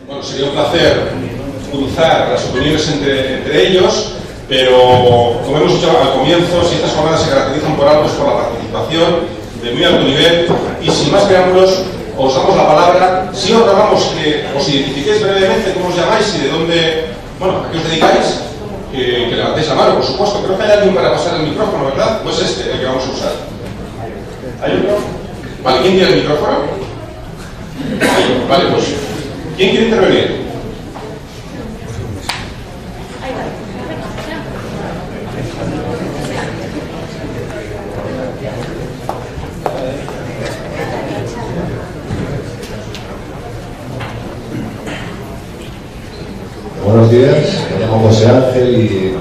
Bueno, sería un placer cruzar las opiniones entre ellos, pero como hemos dicho al comienzo, si estas jornadas se caracterizan por algo es por la participación de muy alto nivel, y sin más preámbulos os damos la palabra. Si os rogamos que os identifiquéis brevemente cómo os llamáis y de dónde, bueno, a qué os dedicáis, que levantéis la mano, por supuesto. Creo que hay alguien para pasar el micrófono, ¿verdad? Pues el que vamos a usar. ¿Hay otro? Vale, ¿quién tiene el micrófono? Vale, pues ¿quién quiere intervenir? Buenos días, me llamo José Ángel y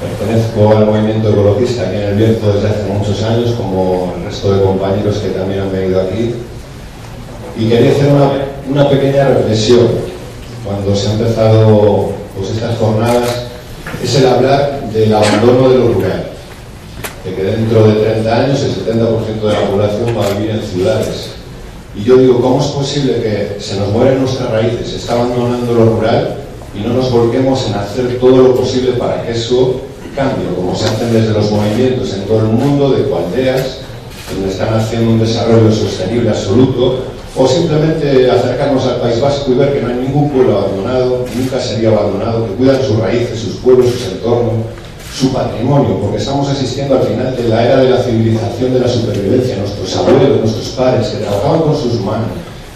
pertenezco al movimiento ecologista aquí en El Bierzo desde hace muchos años, como el resto de compañeros que también han venido aquí. Y quería hacer una pequeña reflexión. Cuando se han empezado pues, estas jornadas, es el hablar del abandono de lo rural, de que dentro de 30 años el 70% de la población va a vivir en ciudades. Y yo digo, ¿cómo es posible que se nos mueren nuestras raíces, se está abandonando lo rural y no nos volquemos en hacer todo lo posible para que eso cambie, como se hacen desde los movimientos en todo el mundo, de ecoaldeas, donde están haciendo un desarrollo sostenible absoluto, o simplemente acercarnos al País Vasco y ver que no hay ningún pueblo abandonado, nunca sería abandonado, que cuidan sus raíces, sus pueblos, sus entornos, su patrimonio, porque estamos asistiendo al final de la era de la civilización, de la supervivencia. Nuestros abuelos, nuestros padres, que trabajaban con sus manos,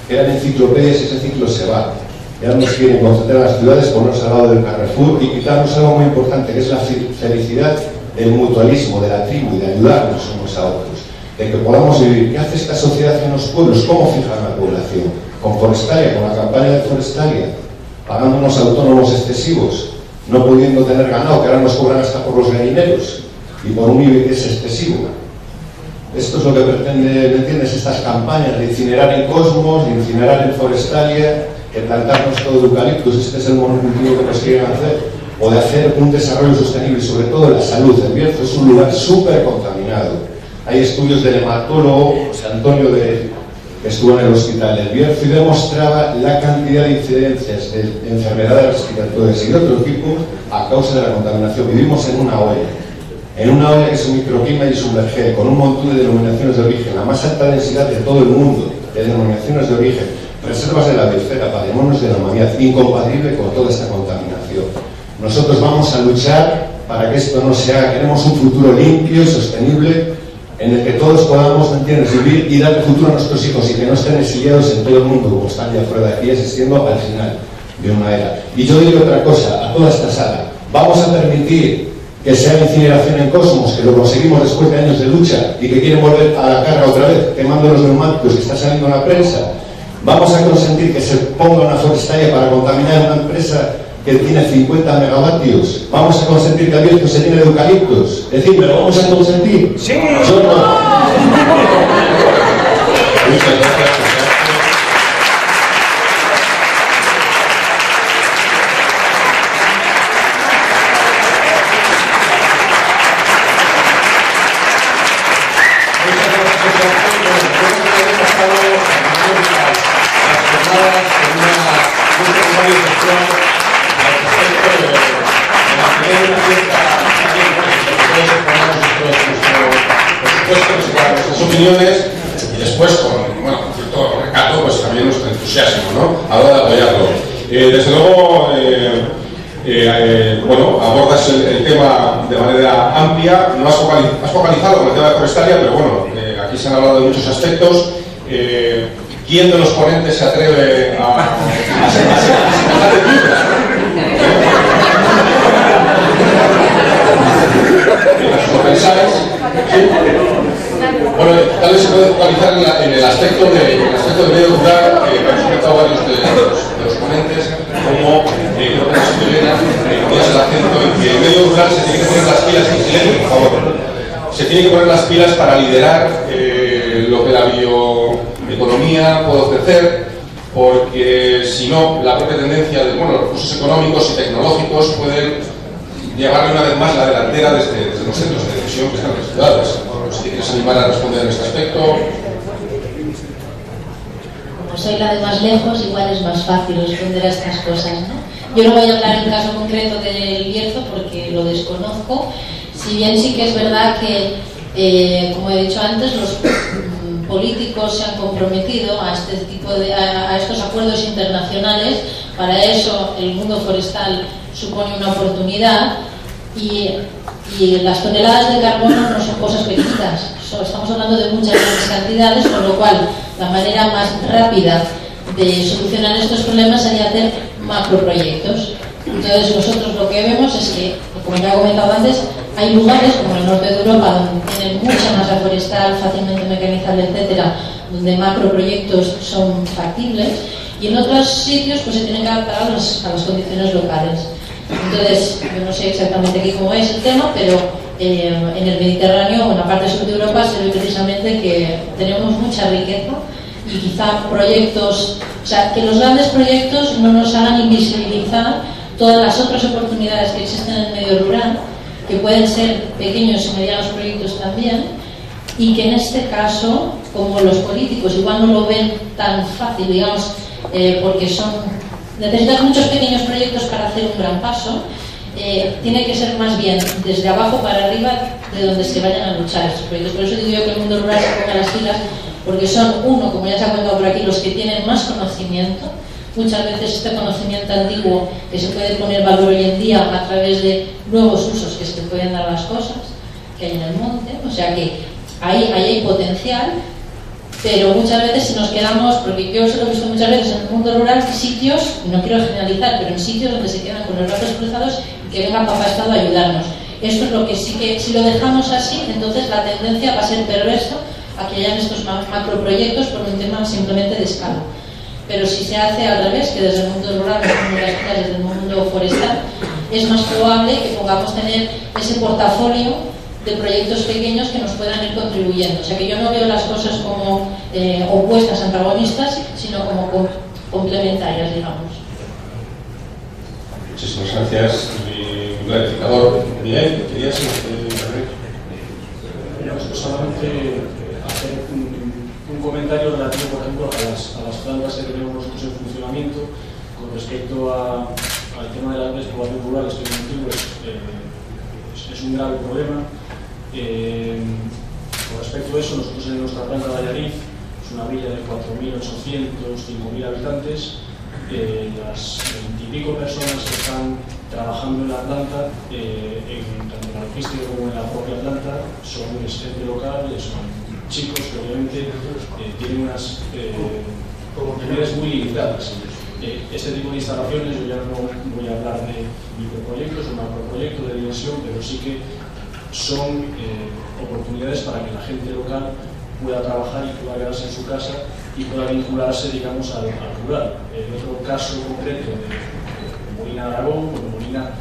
que eran enciclopedias, y ese ciclo se va. Ya nos quieren concentrar en las ciudades, ponernos al lado del Carrefour y quitarnos algo muy importante, que es la felicidad del mutualismo, de la tribu y de ayudarnos unos a otros, de que podamos vivir. ¿Qué hace esta sociedad en los pueblos? ¿Cómo fijan la población? Con Forestalia, con la campaña de Forestalia, pagando unos autónomos excesivos, no pudiendo tener ganado, que ahora nos cobran hasta por los gallineros y por un IBI que es excesivo. Esto es lo que pretende, ¿me entiendes? Estas campañas de incinerar en Cosmos, de incinerar en Forestalia, que plantarnos todo de eucaliptos, este es el monocultivo que nos quieren hacer, o de hacer un desarrollo sostenible y sobre todo la salud. El Bierzo es un lugar súper contaminado. Hay estudios del hematólogo José Antonio, que estuvo en el hospital del Bierzo y demostraba la cantidad de incidencias de enfermedades respiratorias y de otro tipo a causa de la contaminación. Vivimos en una olla que es un microclima y sumergida, con un montón de denominaciones de origen, la más alta densidad de todo el mundo de denominaciones de origen, reservas de la biosfera, patrimonios de la humanidad, incompatible con toda esta contaminación. Nosotros vamos a luchar para que esto no se haga. Queremos un futuro limpio y sostenible en el que todos podamos, ¿entiendes?, vivir y darle futuro a nuestros hijos y que no estén exiliados en todo el mundo como están ya fuera de aquí, asistiendo al final de una era. Y yo digo otra cosa a toda esta sala: vamos a permitir que sea la incineración en Cosmos, que lo conseguimos después de años de lucha y que quieren volver a la carga otra vez, quemando los neumáticos que está saliendo en la prensa. Vamos a consentir que se ponga una Forestalia para contaminar una empresa que tiene 50 megavatios. Vamos a consentir que el Bierzo se llene de eucaliptos. Decidme, ¿lo vamos a consentir? Sí. Yo no. Muchas gracias. Nuestras opiniones y después con cierto recato, pues también nuestro entusiasmo, ¿no?, a la hora de apoyarlo. Desde luego, abordas el tema de manera amplia. No has focalizado con el tema de Forestalia, pero bueno, aquí se han hablado de muchos aspectos. ¿Quién de los ponentes se atreve a sacar de dudas? ¿Lo pensáis? ¿Sí? Bueno, tal vez se puede focalizar en el aspecto del medio rural, que hemos comentado varios de los ponentes, como creo que nos ponías el acento en que el medio rural se tiene que poner las pilas, en silencio, por favor, se tiene que poner las pilas para liderar lo que la bioeconomía puede ofrecer, porque si no, la propia tendencia de los recursos económicos y tecnológicos pueden llevarle una vez más la delantera desde los centros de decisión que están en las ciudades. Si te quieres animar a responder en este aspecto. José soy la de más lejos, igual es más fácil responder a estas cosas, ¿no? Yo no voy a hablar en caso concreto del Bierzo porque lo desconozco, si bien sí que es verdad que, como he dicho antes, los políticos se han comprometido a este tipo a estos acuerdos internacionales. Para eso el mundo forestal supone una oportunidad y las toneladas de carbono no son cosas pequeñitas, estamos hablando de muchas grandes cantidades, con lo cual la manera más rápida de solucionar estos problemas sería hacer macroproyectos. Entonces nosotros lo que vemos es que, como ya he comentado antes, hay lugares como el norte de Europa donde tienen mucha masa forestal, fácilmente mecanizable, etcétera, donde macroproyectos son factibles, y en otros sitios pues se tienen que adaptar a las condiciones locales. Entonces, yo no sé exactamente aquí cómo es el tema, pero en el Mediterráneo o en la parte sur de Europa se ve precisamente que tenemos mucha riqueza y quizá proyectos, o sea, que los grandes proyectos no nos hagan invisibilizar todas las otras oportunidades que existen en el medio rural, que pueden ser pequeños y medianos proyectos también, y que en este caso, como los políticos igual no lo ven tan fácil, digamos, porque necesitas muchos pequeños proyectos para hacer un gran paso, tiene que ser más bien desde abajo para arriba de donde se vayan a luchar estos proyectos. Por eso digo yo que el mundo rural se ponga las pilas, porque son como ya se ha contado por aquí, los que tienen más conocimiento. Muchas veces este conocimiento antiguo que se puede poner valor hoy en día a través de nuevos usos que se pueden dar las cosas que hay en el monte, o sea que ahí hay potencial. Pero muchas veces si nos quedamos, porque yo se lo he visto muchas veces en el mundo rural, sitios, no quiero generalizar, pero en sitios donde se quedan con los brazos cruzados y que venga papá Estado a ayudarnos. Esto es lo que sí que, si lo dejamos así, entonces la tendencia va a ser perversa a que hayan estos macroproyectos por un tema simplemente de escala. Pero si se hace al revés, que desde el mundo rural, desde el mundo forestal, es más probable que podamos tener ese portafolio de proyectos pequeños que nos puedan ir contribuyendo. O sea que yo no veo las cosas como opuestas, antagonistas, sino como complementarias, digamos. Muchísimas gracias. Un clarificador. Bien, ¿querías solamente hacer un comentario relativo, por ejemplo, a las plantas que tenemos nosotros en funcionamiento con respecto al tema de la despoblación rural, estoy contigo, es un grave problema. Con respecto a eso, nosotros en nuestra planta de Allariz, es una villa de 4.800, 5.000 habitantes, las 20 y pico personas que están trabajando en la planta, tanto en la logística como en la propia planta, son gente local, son chicos que obviamente tienen unas oportunidades muy limitadas. Este tipo de instalaciones, yo ya no voy a hablar de microproyectos o macroproyectos de dimensión, pero sí que son oportunidades para que la gente local pueda trabajar y pueda quedarse en su casa y pueda vincularse, digamos, al rural. En otro caso concreto de Molina de Aragón, bueno, Molina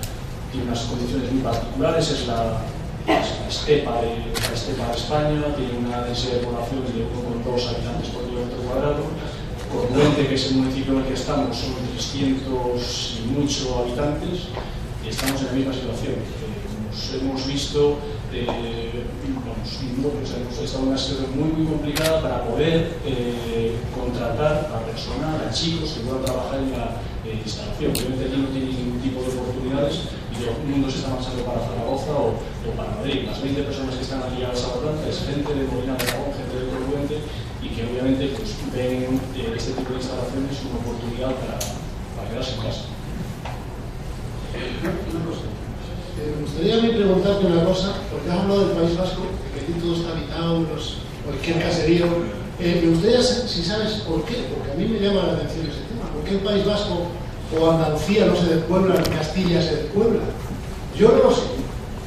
tiene unas condiciones muy particulares, es la estepa de España, tiene una densidad de población de 1,2 habitantes por kilómetro cuadrado. Corduente, que es el municipio en el que estamos, son 300 y mucho habitantes, y estamos en la misma situación. Hemos visto, hemos estado en una situación muy complicada para poder contratar a personal, a chicos que puedan trabajar en la instalación. Obviamente aquí no tiene ningún tipo de oportunidades y todo el mundo se está marchando para Zaragoza o para Madrid. Las 20 personas que están aquí a la planta es gente de Molina de Aragón, gente de Corduente, y que obviamente pues, ven este tipo de instalaciones una oportunidad para quedarse en casa. Una cosa. Me gustaría a mí preguntarte una cosa, porque has hablado del País Vasco, que aquí todo está habitado, cualquier caserío. Me gustaría saber si sabes por qué, porque a mí me llama la atención ese tema. ¿Por qué el País Vasco o Andalucía no se despuebla, Castilla se despuebla? Yo no lo sé.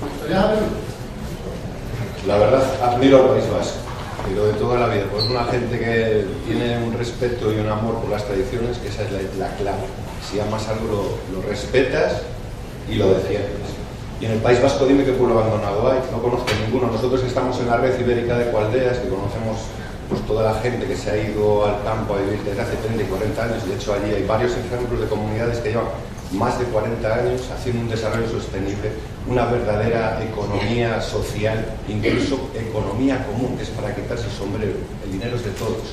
Me gustaría saberlo. La verdad, admiro al País Vasco, y lo de toda la vida, pues una gente que tiene un respeto y un amor por las tradiciones, que esa es la clave. Si amas algo, lo respetas y lo defiendes. Y en el País Vasco, dime qué pueblo abandonado hay. No conozco ninguno. Nosotros que estamos en la red ibérica de Cualdeas, que conocemos pues toda la gente que se ha ido al campo a vivir desde hace 30 y 40 años. De hecho, allí hay varios ejemplos de comunidades que llevan más de 40 años haciendo un desarrollo sostenible, una verdadera economía social, incluso economía común, que es para quitarse el sombrero. El dinero es de todos.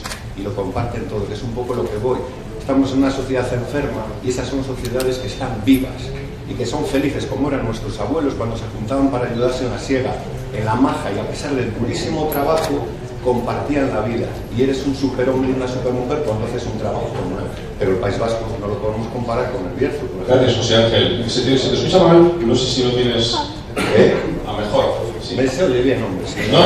y lo comparten todo, que es un poco lo que voy. Estamos en una sociedad enferma y esas son sociedades que están vivas y que son felices, como eran nuestros abuelos cuando se juntaban para ayudarse en la siega, en la maja, y a pesar del durísimo trabajo compartían la vida. Y eres un superhombre y una supermujer cuando haces un trabajo como él. Pero el País Vasco no lo podemos comparar con el Bierzo. Gracias, José Ángel. Se te escucha mal, no sé si lo tienes a mejor. Sí. Me se oye bien, hombre. Sí. No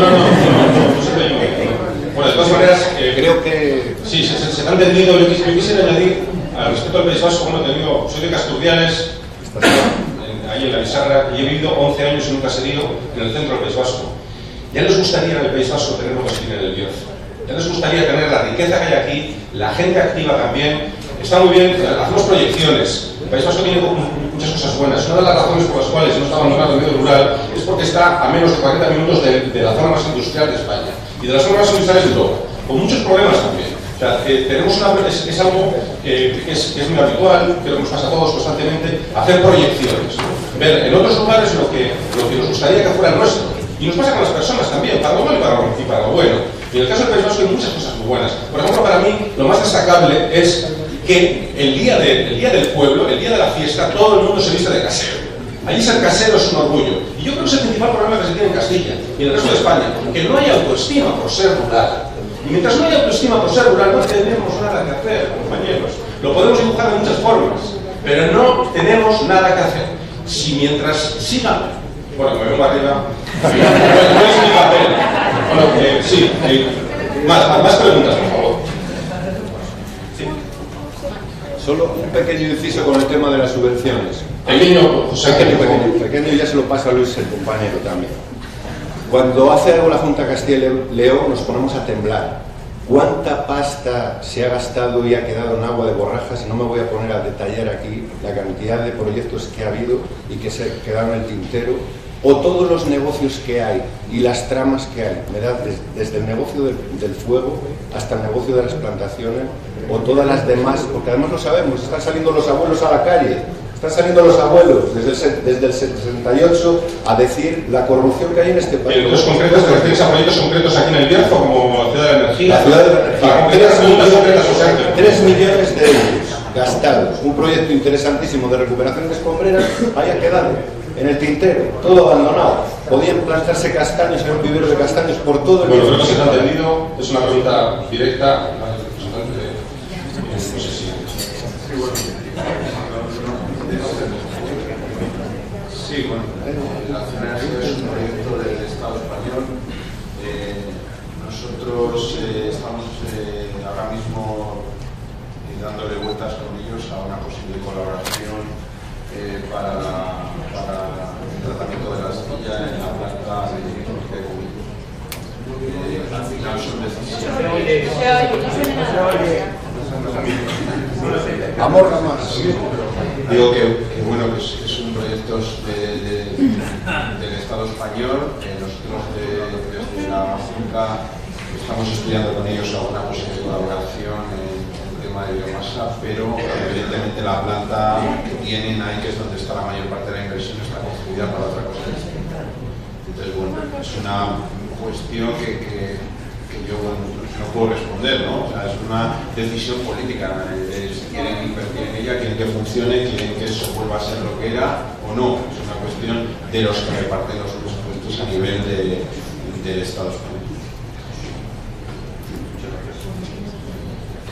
se te oye bien. Bueno, de todas maneras, creo que... Sí, se te ha entendido. Yo quisiera añadir, al respecto al País Vasco, bueno, soy de Casturdiales, ahí en la Bisarra, y he vivido 11 años en un caserío en el centro del País Vasco. Ya les gustaría en el País Vasco tener lo que se tiene en el Bierzo. Ya les gustaría tener la riqueza que hay aquí, la gente activa también. Está muy bien, hacemos proyecciones. El País Vasco tiene muchas cosas buenas. Una de las razones por las cuales no está abandonado el medio rural es porque está a menos de 40 minutos de la zona más industrial de España y de las zonas más industriales de Europa, con muchos problemas también. O sea, tenemos es algo que es muy habitual, que nos pasa a todos constantemente, hacer proyecciones. Ver en otros lugares lo que nos gustaría que fuera nuestro. Y nos pasa con las personas también, para lo malo y para lo bueno. Y en el caso del País Vasco hay muchas cosas muy buenas. Por ejemplo, para mí, lo más destacable es que el día del pueblo, el día de la fiesta, todo el mundo se viste de casero. Allí ser casero es un orgullo. Y yo creo que es el principal problema que se tiene en Castilla y en el resto de España, que no hay autoestima por ser rural. Y mientras no hay autoestima por ser rural, no tenemos nada que hacer, compañeros. Lo podemos dibujar de muchas formas, pero no tenemos nada que hacer. Si mientras sigan... Bueno, me vengo arriba. No es mi papel. Bueno, sí. Más preguntas, por favor. Sí. Solo un pequeño inciso con el tema de las subvenciones. Pequeño, José. Pequeño, ya se lo pasa a Luis, el compañero, también. Cuando hace algo la Junta de Castilla y León nos ponemos a temblar. ¿Cuánta pasta se ha gastado y ha quedado en agua de borrajas? Y no me voy a poner a detallar aquí la cantidad de proyectos que ha habido y que se quedaron en el tintero, o todos los negocios que hay y las tramas que hay. Me da desde el negocio del fuego hasta el negocio de las plantaciones o todas las demás, porque además lo sabemos, están saliendo los abuelos a la calle. Están saliendo los abuelos desde el 68 a decir la corrupción que hay en este país. ¿Proyectos concretos te refieres a proyectos concretos aquí en el Bierzo, como la Ciudad de la Energía? La Ciudad de la Energía. 3 millones de euros gastados. Un proyecto interesantísimo de recuperación de escombreras haya quedado en el tintero, todo abandonado. Podían plantarse castaños en un vivero de castaños por todo el mundo. Bueno, creo que se te ha entendido. Es una pregunta directa. Sí, bueno, la generación es un proyecto del Estado español. Nosotros estamos ahora mismo dándole vueltas con ellos a una posible colaboración para el tratamiento de la astilla en la planta de Cubillo. Al final son decisiones. Amor jamás. Digo que bueno, que es un proyecto del Estado español. Nosotros desde la Junta estamos estudiando con ellos alguna posible colaboración en el tema de biomasa, pero evidentemente la planta que tienen ahí, que es donde está la mayor parte de la inversión, está construida para otra cosa distinta. Entonces, bueno, es una cuestión que yo no puedo responder, ¿no? O sea, es una decisión política. Si quieren invertir en ella, quieren que funcione, quieren que eso vuelva a ser lo que era o no. Es una cuestión de los que reparten los presupuestos a nivel del Estado español.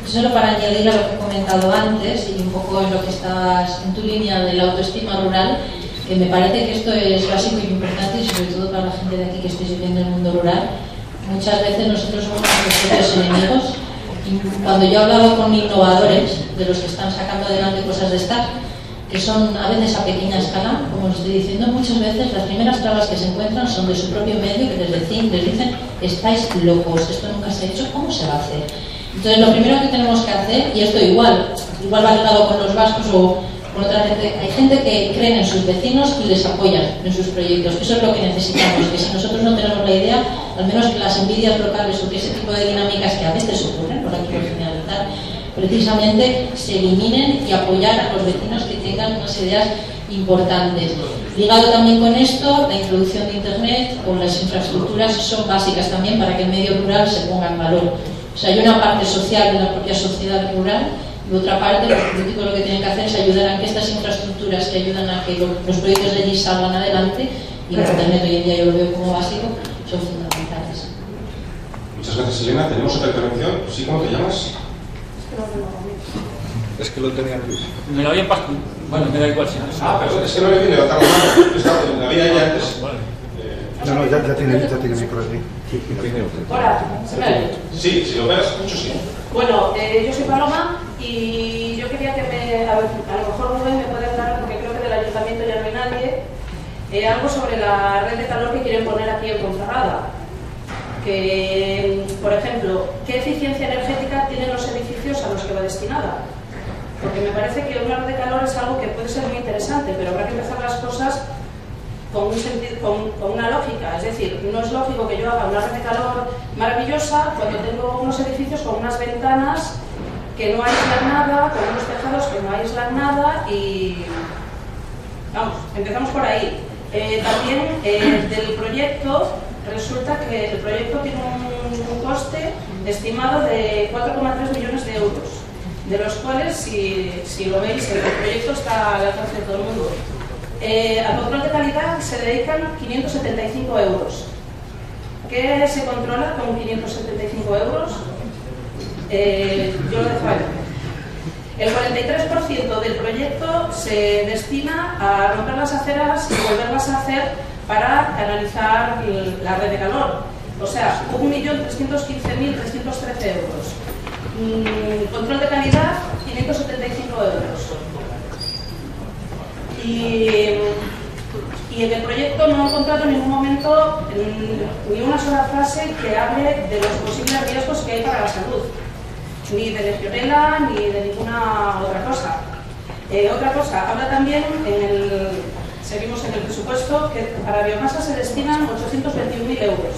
Solo para añadir a lo que he comentado antes y un poco en lo que estás en tu línea de la autoestima rural, que me parece que esto es básico y importante, y sobre todo para la gente de aquí que estáis viviendo en el mundo rural. Muchas veces nosotros somos nuestros propios enemigos, y cuando yo he hablado con innovadores, de los que están sacando adelante cosas de estas, que son a veces a pequeña escala, como os estoy diciendo, muchas veces las primeras trabas que se encuentran son de su propio medio, que les dicen, estáis locos, esto nunca se ha hecho, ¿cómo se va a hacer? Entonces lo primero que tenemos que hacer, y esto igual va ligado con los vascos o con otra gente, hay gente que cree en sus vecinos y les apoyan en sus proyectos. Eso es lo que necesitamos, que si nosotros no tenemos la idea, al menos que las envidias locales o que ese tipo de dinámicas que a veces ocurren, por aquí por generalizar, precisamente se eliminen y apoyar a los vecinos que tengan unas ideas importantes. Ligado también con esto, la introducción de Internet o las infraestructuras son básicas también para que el medio rural se ponga en valor. O sea, hay una parte social de la propia sociedad rural y otra parte, los políticos lo que tienen que hacer es ayudar a que estas infraestructuras que ayudan a que los proyectos de allí salgan adelante, y la internet hoy en día yo lo veo como básico, son fundamentales. Muchas gracias, Elena. ¿Tenemos otra intervención? ¿Sí? ¿Cómo te llamas? Es que lo tenía aquí. Me lo habían pasado. Bueno, me da igual si no. Perdón, es que no le vi levantar la mano. La había ya antes. No, ya tiene micro aquí. Hola, ¿se me oye? Sí, si lo ves, mucho sí. Bueno, yo soy Paloma y yo quería que a lo mejor Rubén me puede hablar, porque creo que del ayuntamiento ya no hay nadie, algo sobre la red de calor que quieren poner aquí en Ponferrada. Que, por ejemplo, ¿qué eficiencia energética tienen los edificios a los que va destinada? Porque me parece que una red de calor es algo que puede ser muy interesante, pero habrá que empezar las cosas con una lógica. Es decir, no es lógico que yo haga una red de calor maravillosa cuando tengo unos edificios con unas ventanas que no aíslan nada, con unos tejados que no aíslan nada y... Vamos, empezamos por ahí. También del proyecto, resulta que el proyecto tiene un coste estimado de 4,3 millones de euros, de los cuales, si lo veis, el proyecto está al alcance de todo el mundo. A control de calidad se dedican 575 euros. ¿Qué se controla con 575 euros? Yo lo dejo ahí. El 43% del proyecto se destina a romper las aceras y volverlas a hacer para canalizar la red de calor. O sea, 1.315.313 euros. Control de calidad, 575 euros. Y en el proyecto no he encontrado en ningún momento ni una sola frase que hable de los posibles riesgos que hay para la salud, ni de legionela ni de ninguna otra cosa. Otra cosa, habla también, seguimos en el presupuesto, que para biomasa se destinan 821.000 euros.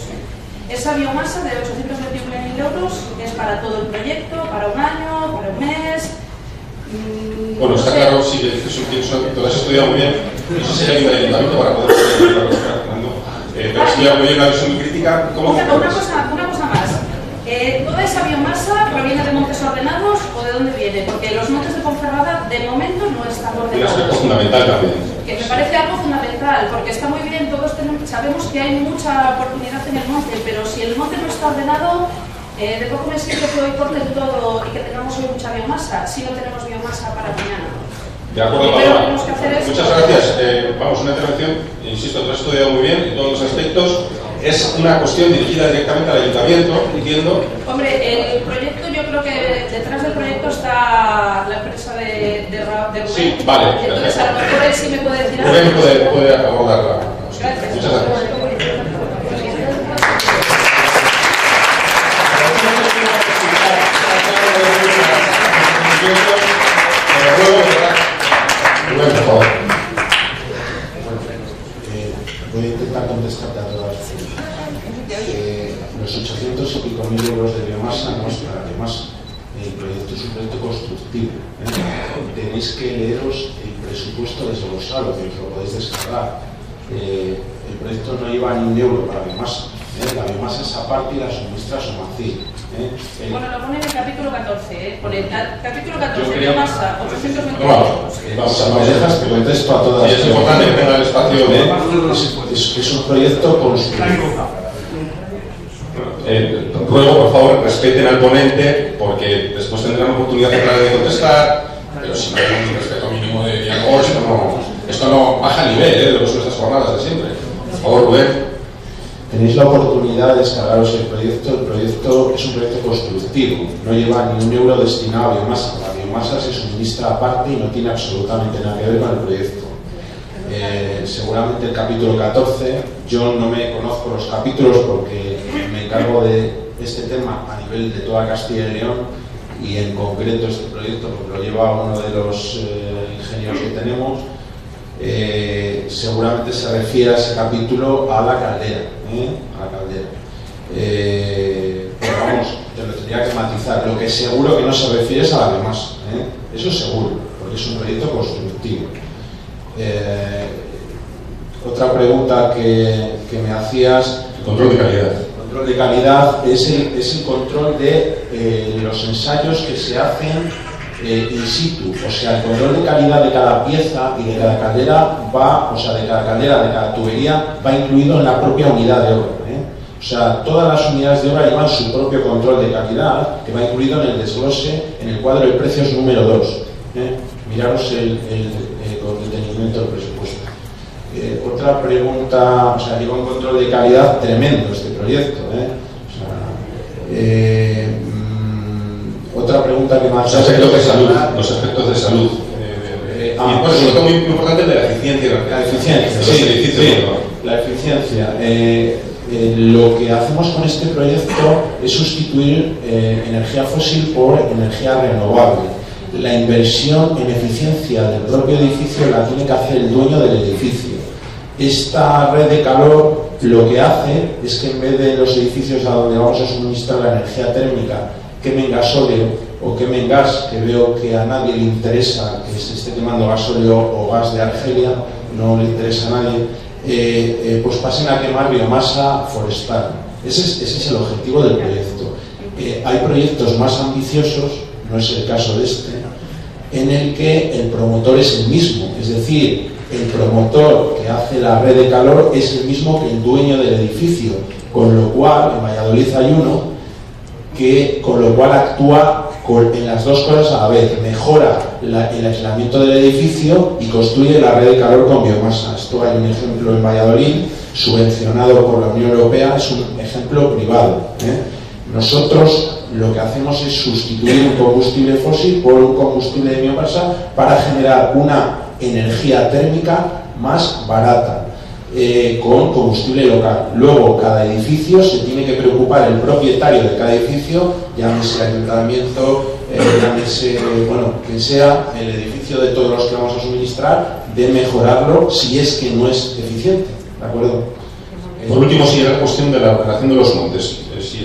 Esa biomasa de 821.000 euros es para todo el proyecto, para un año, para un mes. Bueno, está claro, sí, que lo has estudiado muy bien. No sé si hay un ayuntamiento para poder estudiar, pero has estudiado muy bien una visión muy crítica. ¿Cómo una cosa más. ¿Toda esa biomasa proviene de montes ordenados o de dónde viene? Porque los montes de Ponferrada de momento no están ordenados. Un aspecto fundamental también. Que me parece algo fundamental, porque está muy bien, todos sabemos que hay mucha oportunidad en el monte, pero si el monte no está ordenado, de poco me sirve que hoy corten todo y que tengamos hoy mucha biomasa, si no tenemos biomasa para mañana. De acuerdo, Paloma. Muchas gracias. Vamos, una intervención, insisto, lo has estudiado muy bien en todos los aspectos. Es una cuestión dirigida directamente al ayuntamiento, entiendo. Hombre, el proyecto, yo creo que detrás del proyecto está la empresa de Rubén. Sí, vale. Entonces, a lo mejor él sí me puede decir algo. Rubén puede abordarla. Gracias. Muchas gracias. Rubén, por favor. Voy a intentar contestarte a todas. Los 800 y pico mil euros de biomasa no es para biomasa. El proyecto es un proyecto constructivo. Tenéis que leeros el presupuesto desglosado, que os lo podéis descargar. El proyecto no lleva ni un euro para biomasa. La biomasa es aparte y la suministra Somacil. Bueno, lo pone en el capítulo 14. Pone el capítulo 14, biomasa, 820 euros. Me dejas que contesto a todas. Sí, es importante que tenga el espacio. Es un proyecto constructivo. Ruego, por favor, respeten al ponente, porque después tendrán oportunidad de contestar, pero si no hay un respeto mínimo de diálogo, esto no baja el nivel de lo que son estas jornadas de siempre. Por favor, Rubén. Tenéis la oportunidad de descargaros el proyecto. El proyecto es un proyecto constructivo, no lleva ni un euro destinado a biomasa. La biomasa se suministra aparte y no tiene absolutamente nada que ver con el proyecto. Seguramente el capítulo 14, yo no me conozco los capítulos porque me encargo de este tema a nivel de toda Castilla y León, y en concreto este proyecto porque lo lleva uno de los ingenieros que tenemos. Seguramente se refiere a ese capítulo a la caldera, a la caldera. Pero vamos, te lo tendría que matizar. Lo que seguro que no se refiere es a la biomasa, eso es seguro, porque es un proyecto constructivo. Otra pregunta que me hacías. Control de calidad. control de calidad es el control de los ensayos que se hacen in situ, o sea, el control de calidad de cada pieza y de cada caldera va, o sea, de cada caldera, de cada tubería, va incluido en la propia unidad de obra. O sea, todas las unidades de obra llevan su propio control de calidad, que va incluido en el desglose, en el cuadro de precios número 2. Miraros con detenimiento del presupuesto. Otra pregunta, o sea, lleva un control de calidad tremendo este proyecto. Otra pregunta que más... Los aspectos de salud. Los aspectos de salud. Y bueno, sobre todo muy importante el de la eficiencia. La eficiencia, sí, la eficiencia. Lo que hacemos con este proyecto es sustituir energía fósil por energía renovable. La inversión en eficiencia del propio edificio la tiene que hacer el dueño del edificio. Esta red de calor lo que hace es que en vez de los edificios a donde vamos a suministrar la energía térmica quemen gasóleo o quemen gas, que veo que a nadie le interesa que se esté quemando gasóleo o gas de Argelia, no le interesa a nadie, pues pasen a quemar biomasa forestal. Ese es el objetivo del proyecto. Hay proyectos más ambiciosos, no es el caso de este, en el que el promotor es el mismo, es decir, el promotor que hace la red de calor es el mismo que el dueño del edificio, con lo cual en Valladolid hay uno con lo cual actúa en las dos cosas a la vez, mejora el aislamiento del edificio y construye la red de calor con biomasa. Esto hay un ejemplo en Valladolid, subvencionado por la Unión Europea, es un ejemplo privado. Nosotros lo que hacemos es sustituir un combustible fósil por un combustible de biomasa para generar una energía térmica más barata, con combustible local. Luego, cada edificio se tiene que preocupar, el propietario de cada edificio, llámese ayuntamiento, llámese, bueno, quien sea, el edificio de todos los que vamos a suministrar, de mejorarlo si es que no es eficiente. ¿De acuerdo? Por último, sí, la cuestión de la ordenación de los montes.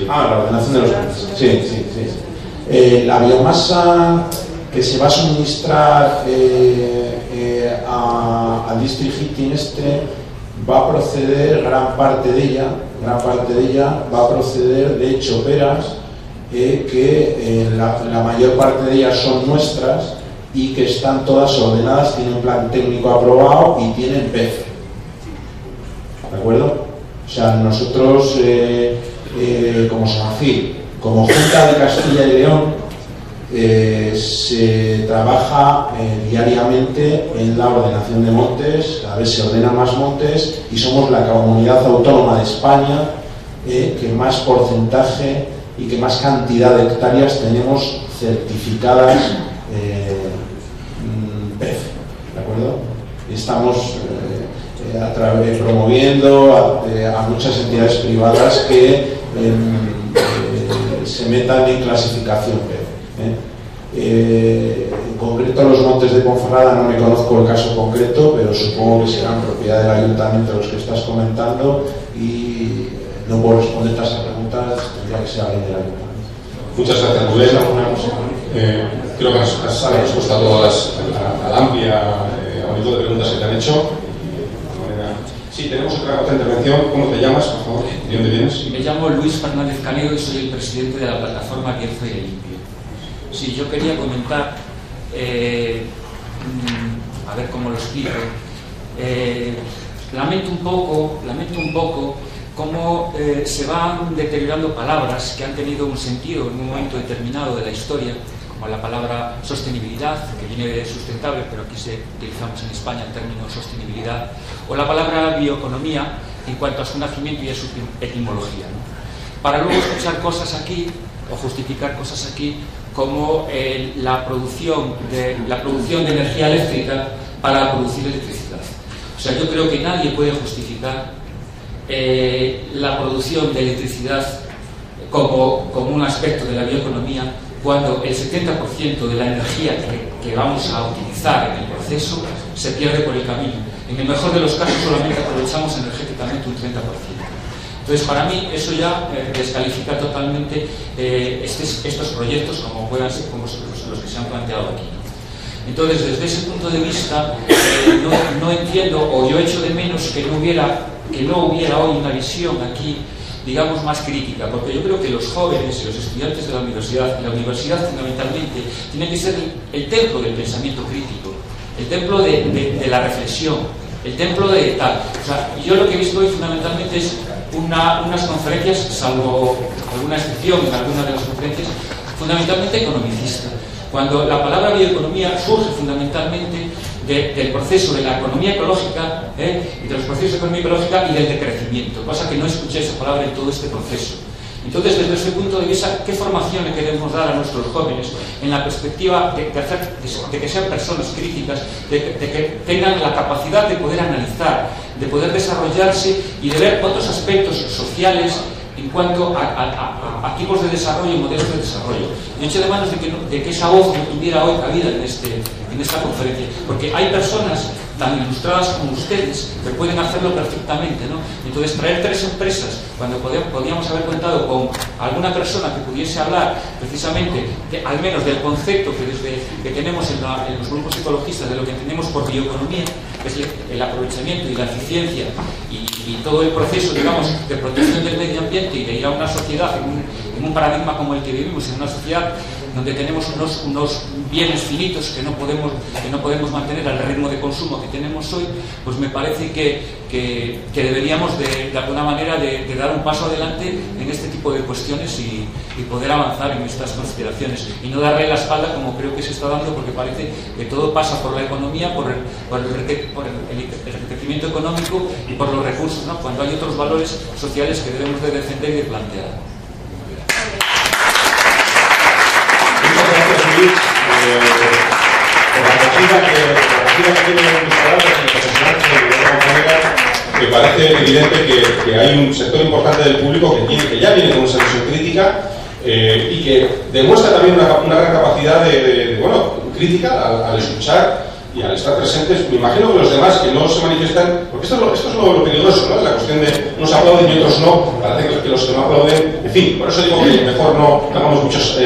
La ordenación de los montes. Sí. La biomasa que se va a suministrar al district heating va a proceder, gran parte de ella va a proceder de choperas que la mayor parte de ellas son nuestras y que están todas ordenadas, tienen plan técnico aprobado y tienen PEF. ¿De acuerdo? O sea, nosotros como SONACIL, como Junta de Castilla y León, se trabaja diariamente en la ordenación de montes, cada vez se ordenan más montes y somos la comunidad autónoma de España que más porcentaje y que más cantidad de hectáreas tenemos certificadas PEF, ¿de acuerdo? Y estamos promoviendo a muchas entidades privadas que se metan en clasificación PEF. En concreto los montes de Ponferrada no me conozco el caso concreto, pero supongo que serán propiedad del ayuntamiento los que estás comentando y no puedo responderte a esas preguntas, tendría que ser alguien del ayuntamiento. Muchas gracias, Rubén. Creo que has respuesto a todas a la amplia abanico de preguntas que te han hecho. Sí, tenemos otra intervención. ¿Cómo te llamas, por favor? ¿De dónde vienes? Me llamo Luis Fernández Canedo y soy el presidente de la plataforma Bierzo y Limpio. Sí, yo quería comentar, a ver cómo lo explico. Lamento un poco cómo se van deteriorando palabras que han tenido un sentido en un momento determinado de la historia, como la palabra sostenibilidad, que viene de sustentable, pero aquí utilizamos en España el término sostenibilidad, o la palabra bioeconomía en cuanto a su nacimiento y a su etimología, ¿no? Para luego escuchar cosas aquí, o justificar cosas aquí, como la producción de energía eléctrica para producir electricidad. O sea, yo creo que nadie puede justificar la producción de electricidad como un aspecto de la bioeconomía cuando el 70% de la energía que vamos a utilizar en el proceso se pierde por el camino. En el mejor de los casos solamente aprovechamos energéticamente un 30%. Entonces, para mí, eso ya descalifica totalmente estos proyectos como puedan ser como los que se han planteado aquí. Entonces, desde ese punto de vista, no entiendo, o yo echo de menos que no hubiera hoy una visión aquí digamos, más crítica, porque yo creo que los jóvenes y los estudiantes de la universidad, y la universidad fundamentalmente, tienen que ser el templo del pensamiento crítico, el templo de la reflexión, el templo de tal. O sea, yo lo que he visto hoy fundamentalmente es unas conferencias, salvo alguna excepción en alguna de las conferencias, fundamentalmente economicistas. Cuando la palabra bioeconomía surge fundamentalmente del proceso de la economía ecológica, y de los procesos de economía ecológica y del decrecimiento, cosa que no escuché esa palabra en todo este proceso. Entonces, desde ese punto de vista, ¿qué formación le queremos dar a nuestros jóvenes en la perspectiva de que sean personas críticas, de que tengan la capacidad de poder analizar, de poder desarrollarse y de ver otros aspectos sociales en cuanto a tipos de desarrollo y modelos de desarrollo? Yo eché de manos de que esa voz no tuviera hoy cabida en esta conferencia, porque hay personas tan ilustradas como ustedes que pueden hacerlo perfectamente, ¿no? Entonces, traer 3 empresas cuando podíamos haber contado con alguna persona que pudiese hablar precisamente al menos del concepto que tenemos en los grupos ecologistas de lo que entendemos por bioeconomía, que es el aprovechamiento y la eficiencia y todo el proceso, digamos, de protección del medio ambiente y de ir a una sociedad en un paradigma como el que vivimos, en una sociedad donde tenemos unos bienes finitos que no podemos mantener al ritmo de consumo que tenemos hoy, pues me parece que deberíamos de alguna manera de dar un paso adelante en este tipo de cuestiones y poder avanzar en estas consideraciones y no darle la espalda como creo que se está dando, porque parece que todo pasa por la economía, por el enriquecimiento económico y por los recursos, ¿no? Cuando hay otros valores sociales que debemos de defender y de plantear. Por la acogida que tienen mis palabras y los representantes me parece evidente que hay un sector importante del público que ya viene con esa visión crítica y que demuestra también una gran capacidad de crítica al escuchar y al estar presentes. Me imagino que los demás que no se manifiestan, porque esto es lo peligroso, ¿no? La cuestión de unos aplauden y otros no, parece que los que no aplauden, en fin, por eso digo que mejor no hagamos muchos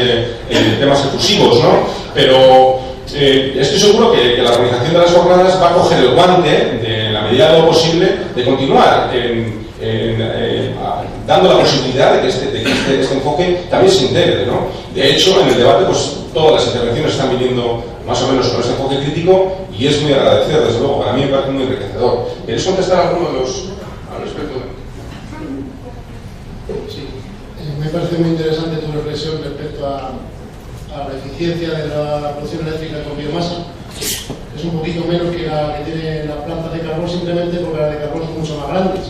temas efusivos, ¿no? Pero estoy seguro que la organización de las jornadas va a coger el guante de la medida de lo posible de continuar dando la posibilidad de que este enfoque también se integre, ¿no? De hecho, en el debate, pues todas las intervenciones están viniendo más o menos con este enfoque crítico y es muy agradecer, desde luego, para mí me parece muy enriquecedor. ¿Queréis contestar a alguno de los al respecto? Sí, me parece muy interesante tu reflexión respecto a la eficiencia de la producción eléctrica con biomasa. Es un poquito menos que la que tiene las plantas de carbón, simplemente porque las de carbón son mucho más grandes.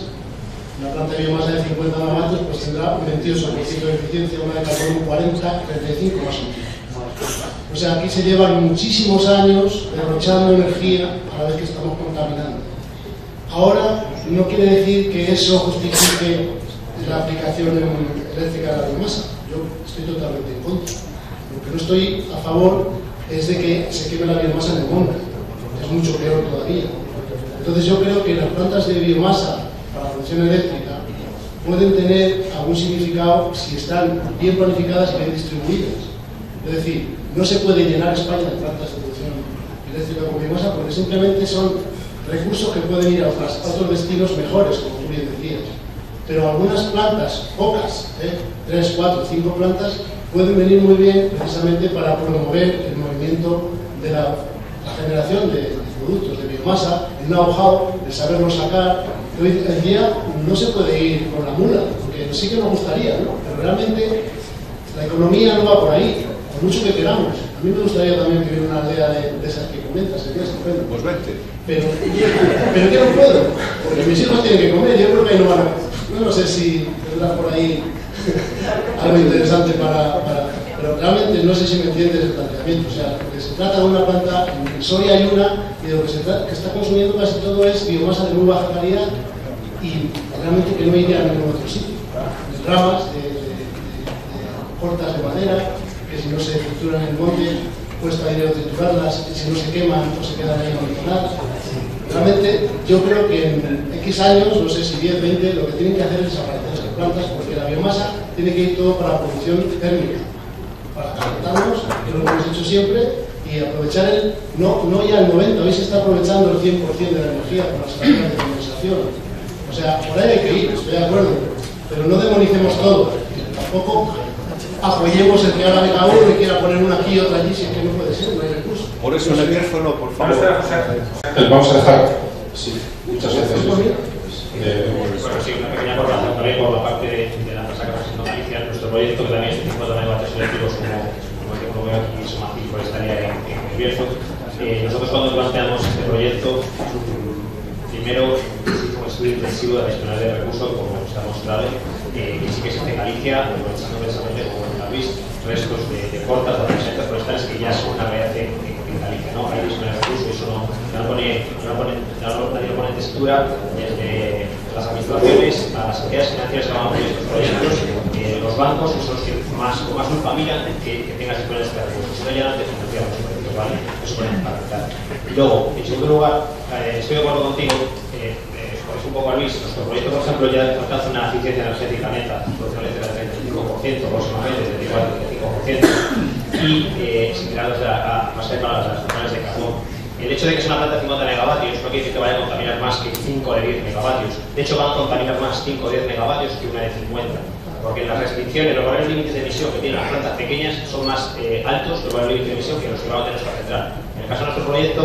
Una planta de biomasa de 50 megavatios pues tendrá un 28% de eficiencia, una de carbón un 40, 35 más o menos. O sea, aquí se llevan muchísimos años derrochando energía a la vez que estamos contaminando. Ahora, no quiere decir que eso justifique la aplicación eléctrica de la biomasa. Yo estoy totalmente en contra. Lo que no estoy a favor es de que se queme la biomasa en el monte. Es mucho peor todavía. Entonces yo creo que las plantas de biomasa para la producción eléctrica pueden tener algún significado si están bien planificadas y bien distribuidas. Es decir, no se puede llenar España de plantas de producción eléctrica con biomasa porque simplemente son recursos que pueden ir a otros destinos mejores, como tú bien decías. Pero algunas plantas, pocas, 3, 4, 5 plantas, pueden venir muy bien precisamente para promover el movimiento de la generación de productos de biomasa, el know-how, de saberlo sacar. Hoy en día no se puede ir con la mula, porque sí que nos gustaría, ¿no? Pero realmente la economía no va por ahí, por mucho que queramos. A mí me gustaría también vivir en una aldea de esas que comentas, sería estupendo. Pues vente. Pero yo no puedo, porque mis hijos tienen que comer, yo creo que no van a... No sé si tendrás por ahí algo interesante pero realmente no sé si me entiendes el planteamiento. O sea, porque se trata de una planta, en Soria hay una, y de lo que está consumiendo casi todo es biomasa de muy baja calidad y realmente que no iría a ningún otro sitio. De ramas, de cortas de madera, que si no se trituran en el monte, cuesta dinero triturarlas, y si no se queman o se quedan ahí abandonadas. Realmente yo creo que en X años, no sé si 10, 20, lo que tienen que hacer es desaparecer esas plantas, porque la biomasa tiene que ir todo para la producción térmica, para calentarnos, que es lo que hemos hecho siempre, y aprovechar no ya el 90, hoy se está aprovechando el 100% de la energía por las plantas de condensación. O sea, por ahí hay que ir, estoy de acuerdo, pero no demonicemos todo. Tampoco apoyemos el que haga de cada uno y quiera poner una aquí y otra allí, si es que no puede ser, no hay recursos. Por eso el micrófono, por favor. Vamos a dejar. Sí, muchas gracias. Bueno, sí, una pequeña aportación también por la parte de la empresa que está haciendo Galicia, nuestro proyecto, que también es 50 megavatios eléctricos, como yo veo aquí, Somacil Forestalia en el Bierzo. Nosotros cuando planteamos este proyecto, primero hicimos un estudio intensivo de la disponibilidad de recursos, como se ha mostrado, y sí que existe en Galicia, aprovechando precisamente, como habéis visto, restos de cortas, de centros forestales que ya son una realidad en Galicia, ¿no? Hay disponibilidad de recursos, eso nadie lo pone en textura, desde las administraciones a las entidades financieras que van a apoyar estos proyectos, los bancos, que son los que más culpa miran que tengan disponibilidad de recursos, si no ya no te financian los proyectos, ¿vale? Eso puede impactar. Y luego, en segundo lugar, estoy de acuerdo contigo, por un poco a Luis, nuestro proyecto, por ejemplo, ya alcanza una eficiencia energética neta, producción eléctrica del 35% aproximadamente, del 35%, y similar más cerca a las centrales de carbón. El hecho de que sea una planta de 50 megavatios no quiere decir que vaya a contaminar más que 5 de 10 megavatios. De hecho, van a contaminar más 5 o 10 megavatios que una de 50. Porque las restricciones, los valores límites de emisión que tienen las plantas pequeñas son más altos los valores límites de emisión que los que van a tener nuestra central. En el caso de nuestro proyecto,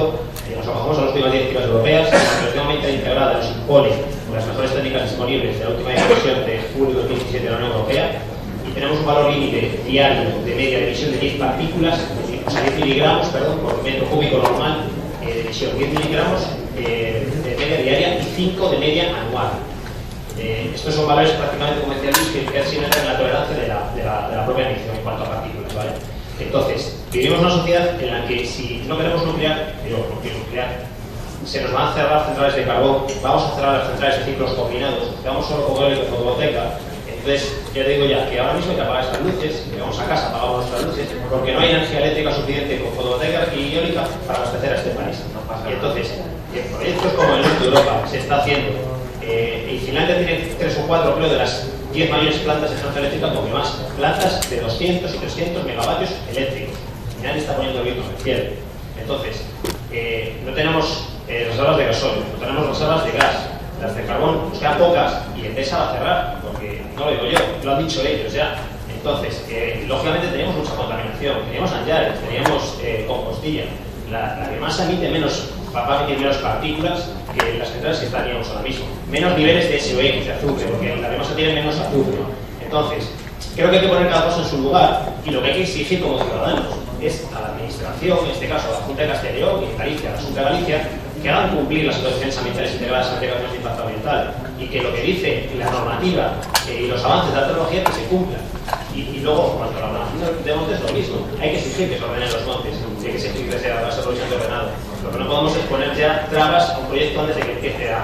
nos acogemos a las últimas directivas europeas, la últimamente integrada nos impone las mejores técnicas disponibles de la última emisión de julio de 2017 de la Unión Europea, y tenemos un valor límite diario de media de emisión de 10 partículas, o sea, 10 miligramos, perdón, por metro cúbico normal de emisión, 10 miligramos de media diaria y 5 de media anual. Estos son valores prácticamente, como decía Luis, que casi entran en la tolerancia de la propia emisión en cuanto a partículas, ¿vale? Entonces, vivimos en una sociedad en la que si no queremos nuclear, se nos van a cerrar centrales de carbón, vamos a cerrar las centrales de ciclos combinados, quedamos solo con eólica y fotovoltaica. Entonces, ya te digo ya que ahora mismo hay que apagar estas luces, llegamos a casa, apagamos nuestras luces, porque no hay energía eléctrica suficiente con fotovoltaica y eólica para abastecer a este país. Y entonces, en proyectos como el norte de Europa se está haciendo, y Finlandia tiene 3 o 4, creo, de las 10 mayores plantas de generación eléctrica, porque más plantas de 200 y 300 megavatios eléctricos. Finlandia está poniendo el ritmo en el cielo. Entonces, no tenemos reservas de gasoil, no tenemos reservas de gas, las de carbón nos quedan pocas y Endesa va a cerrar, porque no lo digo yo, lo han dicho ellos ya. Entonces, lógicamente teníamos mucha contaminación, teníamos Anllares, teníamos Compostilla, la biomasa emite menos, va a emitir menos partículas que las centrales que estaríamos ahora mismo, menos niveles de SOx, de azufre, porque la biomasa tiene menos azufre. Entonces, creo que hay que poner cada cosa en su lugar, y lo que hay que exigir como ciudadanos es a la administración, en este caso a la Junta de Castilla y León y en Galicia, a la Junta de Galicia, que hagan cumplir las autorizaciones ambientales integradas en declaraciones de impacto ambiental, y que lo que dice la normativa y los avances de la tecnología que se cumplan. Y luego, cuanto a la ordenación de montes, lo mismo. Hay que exigir que se ordenen los montes, hay que exigir que se haga esa provisión de ordenado. Lo que no podemos es poner ya trabas a un proyecto antes de que empiece a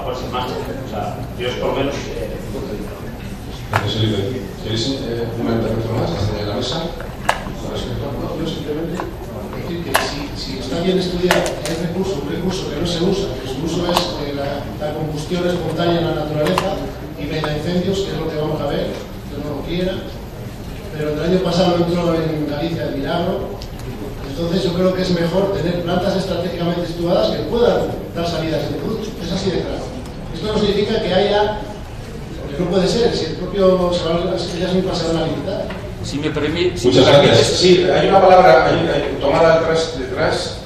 ponerse en marcha. O sea, yo por lo menos... ¿Queréis una intervención más desde la mesa? Yo simplemente decir que si está bien estudiado que hay un recurso que no se usa, que su uso es la combustión espontánea en la naturaleza y mega incendios, que es lo que vamos a ver, que no lo quiera, pero el año pasado entró en Galicia el milagro. Entonces yo creo que es mejor tener plantas estratégicamente situadas que puedan dar salidas de productos. Es así de claro. Esto no significa que haya, porque no puede ser, si el propio ellas mismas se van a limitar. Si me permite... Muchas gracias. Sí, hay una palabra tomada detrás.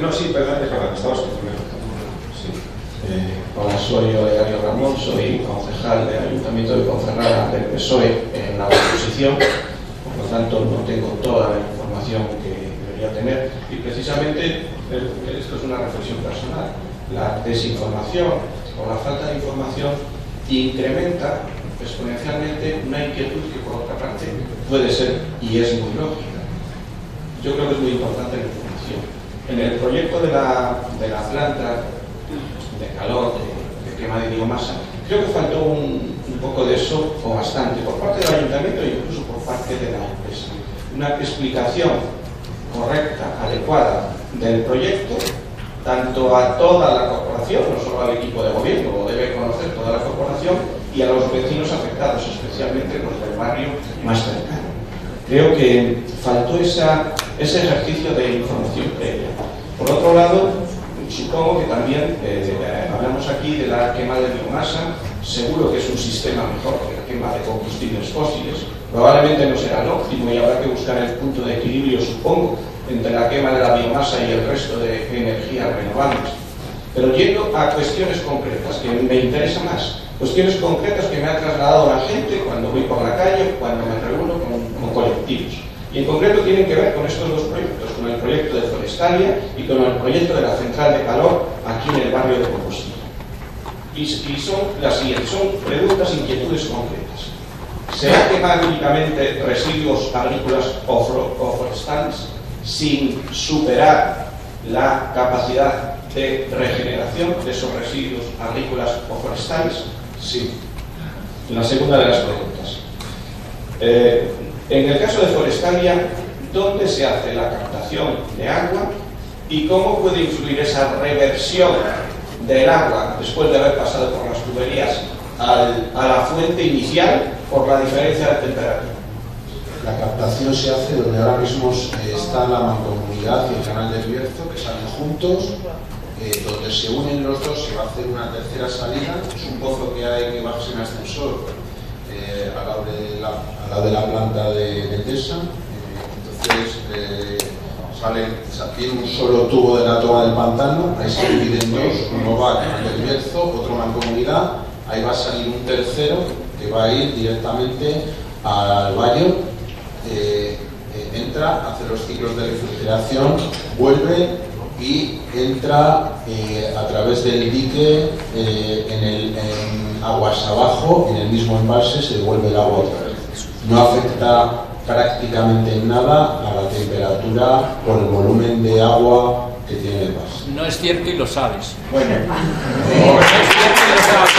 No, sí, perdón, estabas tú primero. Sí. Hola, soy Olegario Ramón, soy concejal del Ayuntamiento de Ponferrada del PSOE en la oposición, por lo tanto no tengo toda la información que debería tener, y precisamente esto es una reflexión personal. La desinformación o la falta de información incrementa exponencialmente una inquietud que por otra parte puede ser y es muy lógica. Yo creo que es muy importante la información. En el proyecto de la planta de calor, de quema de biomasa, creo que faltó un poco de eso, o bastante, por parte del ayuntamiento e incluso por parte de la empresa. Una explicación correcta, adecuada del proyecto, tanto a toda la corporación, no solo al equipo de gobierno, lo debe conocer toda la corporación, y a los vecinos afectados, especialmente los del barrio más cercano. Creo que faltó ese ejercicio de información previa. Por otro lado, supongo que también hablamos aquí de la quema de biomasa, seguro que es un sistema mejor que la quema de combustibles fósiles, probablemente no será el óptimo y habrá que buscar el punto de equilibrio, supongo, entre la quema de la biomasa y el resto de energías renovables. Pero yendo a cuestiones concretas, que me interesa más, cuestiones concretas que me ha trasladado la gente cuando voy por la calle, cuando me reúno con colectivos. Y en concreto tienen que ver con estos dos proyectos, con el proyecto de Forestalia y con el proyecto de la central de calor aquí en el barrio de Compostela. Y son las siguientes, son preguntas, inquietudes concretas. ¿Se va a quemar únicamente residuos agrícolas o forestales sin superar la capacidad de regeneración de esos residuos agrícolas o forestales? Sí. La segunda de las preguntas. En el caso de Forestalia, ¿dónde se hace la captación de agua y cómo puede influir esa reversión del agua después de haber pasado por las tuberías a la fuente inicial por la diferencia de temperatura? La captación se hace donde ahora mismo está la mancomunidad y el canal del Bierzo, que salen juntos, donde se unen los dos. Se va a hacer una tercera salida. Es un pozo que hay que bajarse en ascensor al lado de la planta de Tesa. Entonces tiene un solo tubo de la toma del pantano, ahí se dividen dos, uno va al canal del Bierzo, otro mancomunidad, ahí va a salir un tercero que va a ir directamente al valle, entra, hace los ciclos de refrigeración, vuelve y entra a través del dique en aguas abajo, en el mismo embalse se devuelve el agua otra vez. No afecta prácticamente en nada a la temperatura por el volumen de agua que tiene el embalse. No es cierto y lo sabes. Bueno, no es cierto y lo sabes.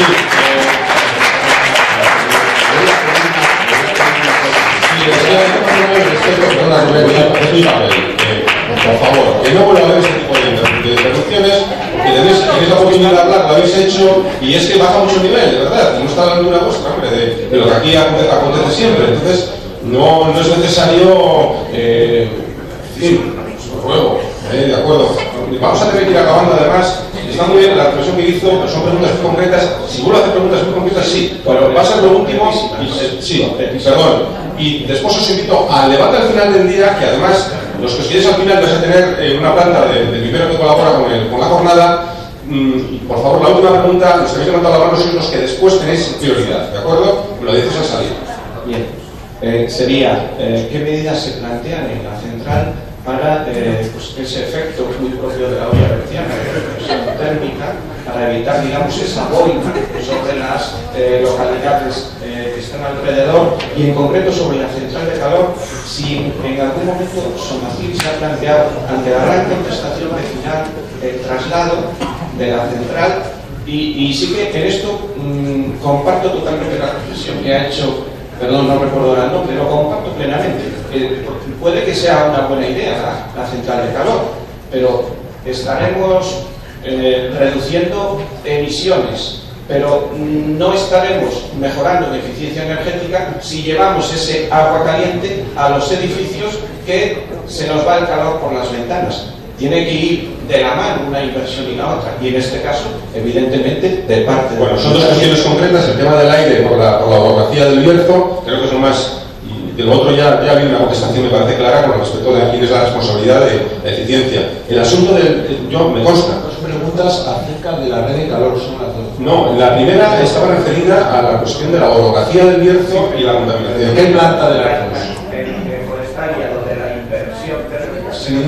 Por favor, que no vuelva a haber ese tipo de interrupciones, que tenéis la oportunidad de hablar, lo habéis hecho, y es que baja mucho el nivel, de verdad, no está a la altura vuestra, hombre, de lo que aquí acontece siempre. Entonces, no es necesario, os ruego, de acuerdo. Vamos a tener que ir acabando, además. Está muy bien la reflexión que hizo, pero son preguntas muy concretas. Si vuelvo a hacer preguntas muy concretas, sí, pero va a ser lo último. Sí, perdón. Y después os invito al debate al final del día, que además, los que os queréis al final vais a tener una planta de primero que colabora con la jornada. Y por favor, la última pregunta, los que habéis levantado la mano sois los que después tenéis prioridad, ¿de acuerdo? Me lo dices al salir. Bien. Sería, ¿qué medidas se plantean en la central para pues ese efecto muy propio de la olla berciana, de represión térmica, para evitar, digamos, esa boina sobre las localidades que están alrededor, y en concreto sobre la central de calor, si en algún momento Somacil se ha planteado, ante la gran contestación vecinal, el traslado de la central, y sí que en esto comparto totalmente la reflexión que ha hecho. Perdón, no recuerdo el nombre, lo comparto plenamente. Puede que sea una buena idea la central de calor, pero estaremos reduciendo emisiones, pero no estaremos mejorando en eficiencia energética si llevamos ese agua caliente a los edificios que se nos va el calor por las ventanas. Tiene que ir de la mano una inversión y la otra, y en este caso, evidentemente, de parte de... Bueno, son dos cuestiones concretas, el tema del aire por la orografía del Bierzo, creo que es lo más... Y de lo otro ya había una contestación, me parece clara, con respecto de quién es la responsabilidad de la eficiencia. El asunto del... me consta. Dos preguntas acerca de la red de calor, son las dos. No, la primera estaba referida a la cuestión de la orografía del Bierzo y la contaminación. ¿Qué planta de la luz? En Forestalia, lo de la inversión térmica. Sí,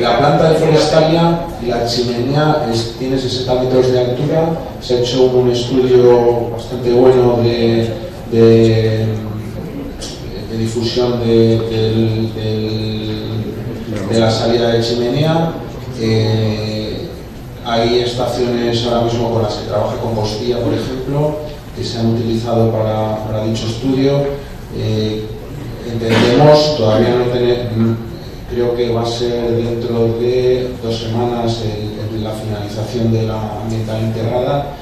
la planta de Forestalia, la chimenea tiene 60 metros de altura. Se ha hecho un estudio bastante bueno de difusión de la salida de chimenea. Hay estaciones ahora mismo con las que trabaja Compostilla, por ejemplo, que se han utilizado para dicho estudio. Entendemos, todavía no tenemos, creo que va a ser dentro de 2 semanas la finalización de la ambiental integrada.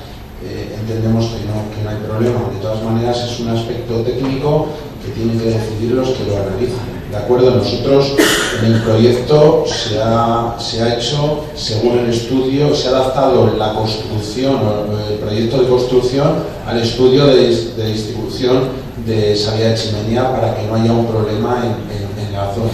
Entendemos que no hay problema. De todas maneras, es un aspecto técnico que tienen que decidir los que lo analizan. ¿de acuerdo? Nosotros en el proyecto se ha hecho según el estudio, se ha adaptado la construcción o el proyecto de construcción al estudio de distribución de salida de chimenea para que no haya un problema en la zona.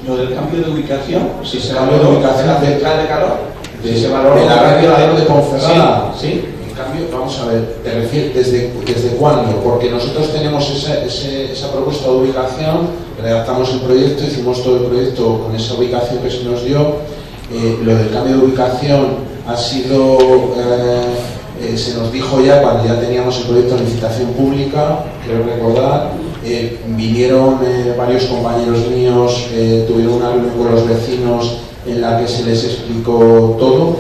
Lo del cambio de ubicación, si se cambio de ubicación la central de calor, de la radio de Ponferrada. Sí. En cambio, vamos a ver, ¿te refieres desde cuándo? Porque nosotros tenemos esa propuesta de ubicación, redactamos el proyecto, hicimos todo el proyecto con esa ubicación que se nos dio. Lo del cambio de ubicación ha sido, se nos dijo ya cuando ya teníamos el proyecto de licitación pública, creo recordar. Vinieron varios compañeros míos, tuvieron una reunión con los vecinos en la que se les explicó todo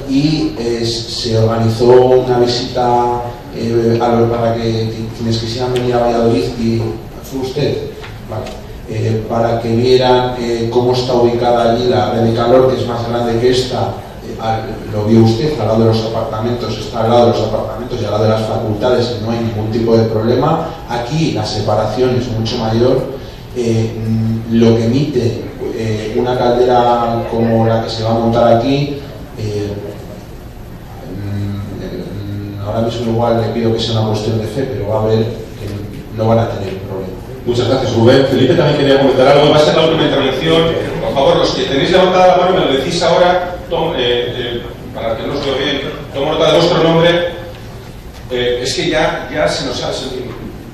y se organizó una visita para que quienes quisieran venir a Valladolid, y fue usted, vale, para que vieran cómo está ubicada allí la red de calor, que es más grande que esta. Lo vio usted, al lado de los apartamentos, está al lado de los apartamentos y al lado de las facultades, y no hay ningún tipo de problema. Aquí la separación es mucho mayor. Lo que emite una caldera como la que se va a montar aquí, ahora mismo igual le pido que sea una cuestión de fe, pero va a ver que no van a tener problema. Muchas gracias, Rubén. Felipe también quería comentar algo. Va a ser la última intervención. Por favor, los que tenéis levantada la mano me lo decís ahora. Para que no os veo bien, tomo nota de vuestro nombre. Es que ya se nos ha...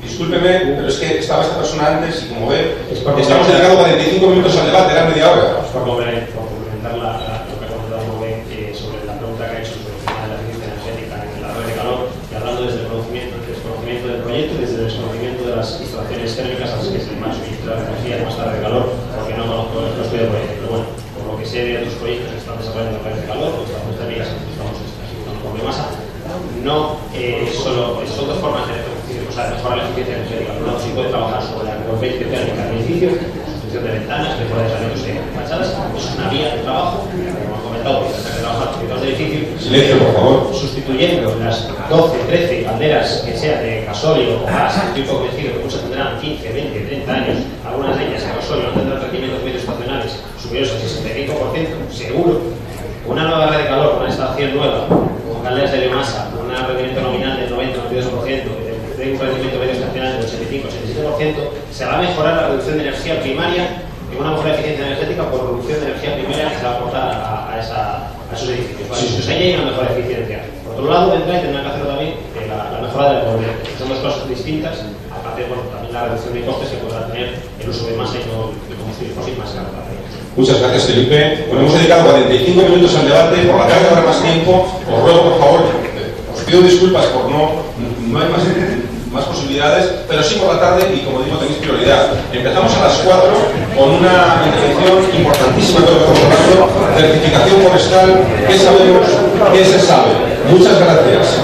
Discúlpeme, pero es que estaba esta persona antes y como ve, estamos dedicando 45 minutos al debate, era media hora. Por complementar lo que ha comentado Rubén sobre la pregunta que ha hecho sobre el tema de la eficiencia energética en la red de calor, y hablando desde el desconocimiento del proyecto, desde el desconocimiento de las instalaciones térmicas, así que es el más ministro de energía y más tarde de calor, porque no conozco el estudio del proyecto. Pero bueno, por lo que sé de otros proyectos que están desarrollando la red de calor, las instalaciones térmicas que estamos ejecutando con biomasa, no solo son dos formas de mejorar la eficiencia energética. Por un lado, sí puede trabajar sobre la conveniencia térmica del edificio, construcción de ventanas, mejora de aislamientos de fachadas. Es una vía de trabajo, como han comentado, que se trabajar en proyectos de edificio. Silencio, por favor. Sustituyendo las 12, 13 calderas que sean de gasóleo o gas, estoy convencido que muchas tendrán 15, 20, 30 años. Algunas de ellas de gasóleo no tendrán rendimientos medios estacionales superiores al 65%, seguro. Una nueva red de calor, una instalación nueva, con calderas de biomasa, con un rendimiento nominal del 90-92%, de un rendimiento medio estacional del 85-87%, se va a mejorar la reducción de energía primaria en una mejor eficiencia energética por reducción de energía primaria que se va a aportar a esos edificios. ¿Vale? Entonces ahí hay una mejor eficiencia. Por otro lado, vendrá y tendrá que hacerlo también la mejora de la movilidad. Son dos cosas distintas, aparte de también la reducción de costes que podrá tener el uso de masa y no de combustible fósil más caro. Muchas gracias, Felipe. Bueno, hemos dedicado 45 minutos al debate. Por la tarde habrá más tiempo. Os ruego, por favor, os pido disculpas por no hay más posibilidades, pero sí por la tarde, y como digo, tenéis prioridad. Empezamos a las 4 con una intervención importantísima de lo que estamos hablando: certificación forestal. ¿Qué sabemos? ¿Qué se sabe? Muchas gracias.